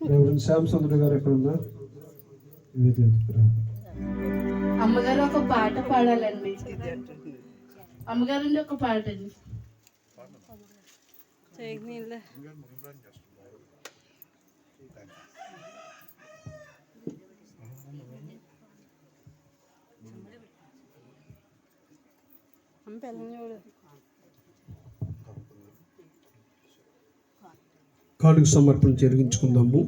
Reverend Shyamsundar గారు ఎక్కడ ఉన్నారు? అమ్మగారు ఒక పాట పాడాలండి. అమ్మగారు ఒక పాట అండి. కానుక సమర్పణ జరిగించుకుందాము.